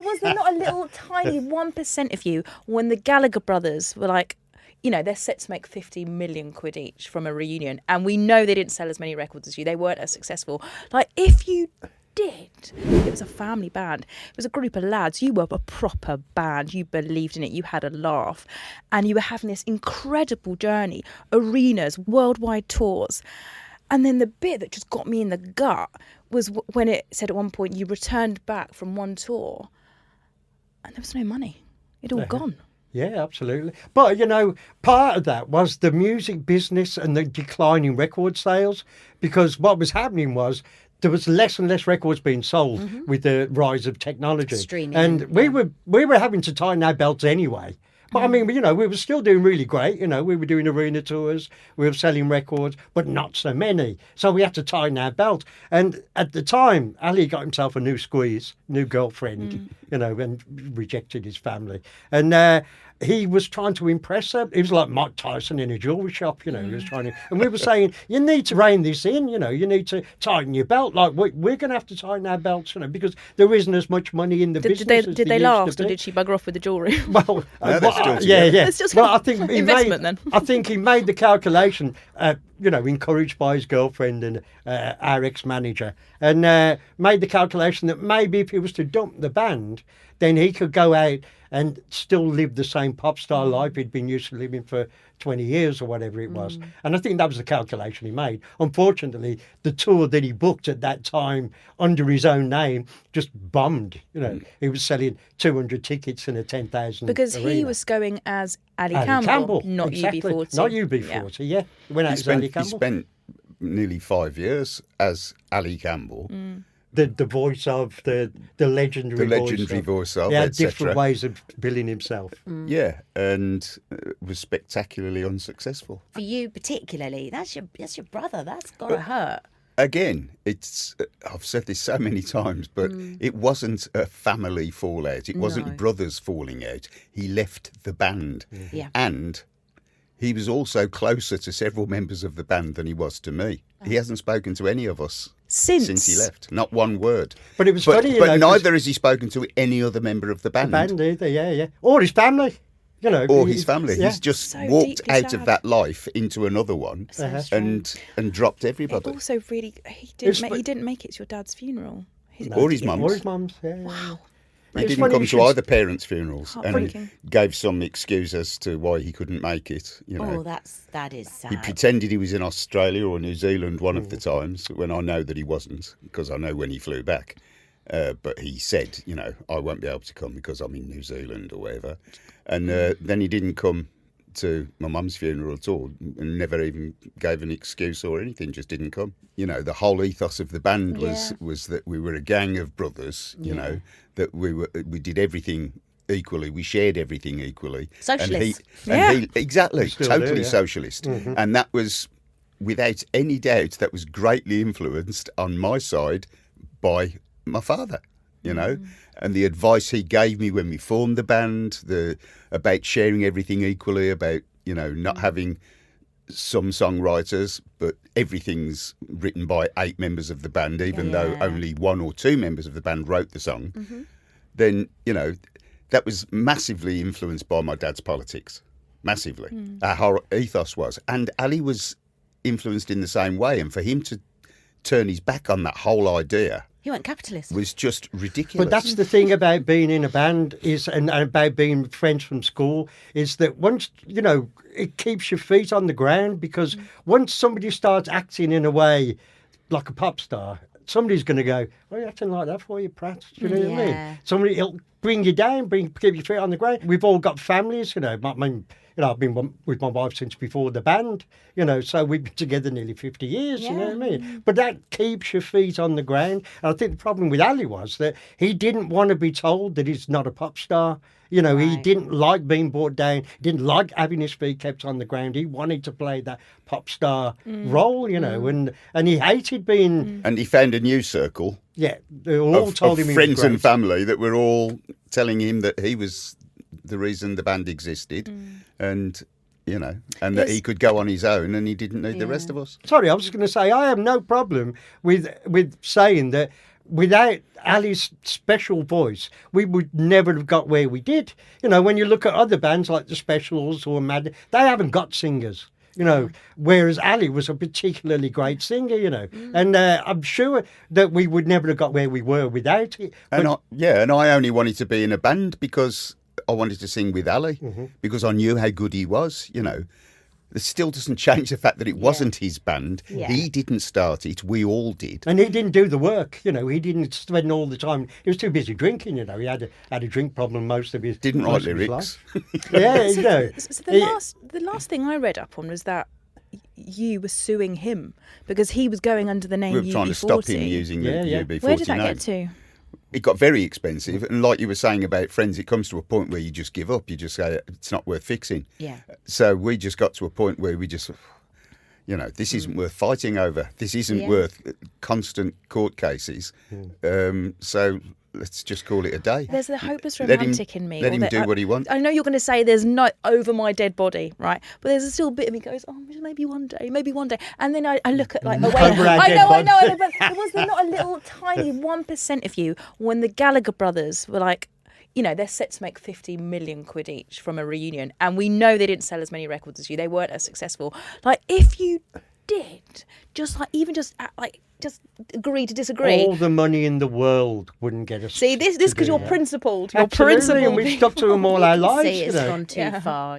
Was there not a little tiny 1% of you when the Gallagher brothers were like, you know, they're set to make 50 million quid each from a reunion, and we know they didn't sell as many records as you. They weren't as successful. Like, if you did, it was a family band. It was a group of lads. You were a proper band. You believed in it. You had a laugh, and you were having this incredible journey, arenas, worldwide tours. And then the bit that just got me in the gut was when it said at one point you returned back from one tour and there was no money. It'd all gone. Yeah, absolutely. But, you know, part of that was the music business and the declining record sales, because what was happening was there was less and less records being sold with the rise of technology. Streaming, and we were having to tighten our belts anyway. But I mean, you know, we were still doing really great. You know, we were doing arena tours, we were selling records, but not so many. So we had to tighten our belt. And at the time, Ali got himself a new squeeze, new girlfriend, you know, and rejected his family. And he was trying to impress her. He was like Mike Tyson in a jewellery shop, you know. He was trying to, and we were saying, you need to rein this in, you know. You need to tighten your belt. Like we're going to have to tighten our belts, you know, because there isn't as much money in the business. Did they last, or did she bugger off with the jewellery? Well, no, yeah. Well, I think he I think he made the calculation, you know, encouraged by his girlfriend and our ex-manager, and made the calculation that maybe if he was to dump the band, then he could go out and still live the same pop star life he'd been used to living for 20 years or whatever it was. And I think that was the calculation he made. Unfortunately, the tour that he booked at that time under his own name just bombed. You know, he was selling 200 tickets in a 10,000 because arena. he was going as Ali Ali Campbell, not exactly. UB40. Not UB40, yeah. He went out as Ali Campbell. He spent nearly 5 years as Ali Campbell. The voice of the legendary voice of he had etc. different ways of billing himself. Yeah, and was spectacularly unsuccessful. For you particularly, that's your brother. That's gotta hurt. Again, it's I've said this so many times, but it wasn't a family fallout. It wasn't brothers falling out. He left the band, and he was also closer to several members of the band than he was to me. He hasn't spoken to any of us since he left. Not one word. But it was funny, but neither has he spoken to any other member of the band. The band either, yeah. Or his family. You know, or his family. Yeah. He's just So walked deeply out sad. of that life into another one and dropped everybody. It also really, he didn't make it to your dad's funeral. Or his mum's. Or his mum's, yeah. Wow. He didn't come to either parents' funerals Heartbreaking. and gave some excuse as to why he couldn't make it. You know. that is sad. He pretended he was in Australia or New Zealand one of the times, when I know that he wasn't, because I know when he flew back. But he said, you know, I won't be able to come because I'm in New Zealand or whatever. And then he didn't come to my mum's funeral at all, and never even gave an excuse or anything, just didn't come. You know, the whole ethos of the band was that we were a gang of brothers, you know, that we did everything equally, we shared everything equally. Socialist. Exactly, totally do, socialist. And that was, without any doubt, that was greatly influenced on my side by my father, you know, and the advice he gave me when we formed the band, about sharing everything equally, about, you know, not having some songwriters, but everything's written by 8 members of the band, even though only 1 or 2 members of the band wrote the song. Then, you know, that was massively influenced by my dad's politics. Massively. Our whole ethos was. And Ali was influenced in the same way. And for him to turn his back on that whole idea, He went capitalist. was just ridiculous. But that's the thing about being in a band and about being friends from school, is that once, you know, it keeps your feet on the ground, because once somebody starts acting in a way like a pop star, somebody's going to go, "Why are you acting like that for, you prat?" Do you know what I mean? Somebody will bring you down, keep your feet on the ground. We've all got families, you know. I mean, you know, I've been with my wife since before the band, you know, so we've been together nearly 50 years, you know what I mean? But that keeps your feet on the ground. And I think the problem with Ali was that he didn't want to be told that he's not a pop star. You know, he didn't like being brought down. He didn't like having his feet kept on the ground. He wanted to play that pop star role, you know, and he hated being... And he found a new circle. Yeah, they all told him he was friends great. and family that were all telling him that he was the reason the band existed, and, you know, and that he could go on his own and he didn't need the rest of us. Sorry, I was just going to say, I have no problem with saying that without Ali's special voice, we would never have got where we did. You know, when you look at other bands like the Specials or Mad, they haven't got singers. You know, whereas Ali was a particularly great singer, you know, and I'm sure that we would never have got where we were without it. And I only wanted to be in a band because I wanted to sing with Ali, because I knew how good he was, you know. It still doesn't change the fact that it wasn't his band. Yeah. He didn't start it. We all did. And he didn't do the work, you know. He didn't spend all the time. He was too busy drinking, you know. He had a drink problem most of his Didn't most write of his lyrics. life. Yeah, you know. So the last thing I read up on was that you were suing him because he was going under the name We UB40. were trying to stop him using the UB40 Where did that name. get to? It got very expensive, and like you were saying about Friends, it comes to a point where you just give up. You just say it's not worth fixing. Yeah. So we just got to a point where we just, you know, this isn't worth fighting over. This isn't worth constant court cases. So let's just call it a day. There's the hopeless Let him- romantic in me. let him or do what he wants. I know you're going to say there's no over my dead body, right? But there's still a bit of me goes, oh, maybe one day. And then I look at like the way Over our I dead know, body. but was there not a little tiny 1% of you when the Gallagher brothers were like, you know, they're set to make 50 million quid each from a reunion, and we know they didn't sell as many records as you. They weren't as successful. Like, if you did, just agree to disagree. All the money in the world wouldn't get us. See, this to because do you're that. principled. You're Absolutely, principled. and we've stuck to them all our lives. See, you it's know. gone too far.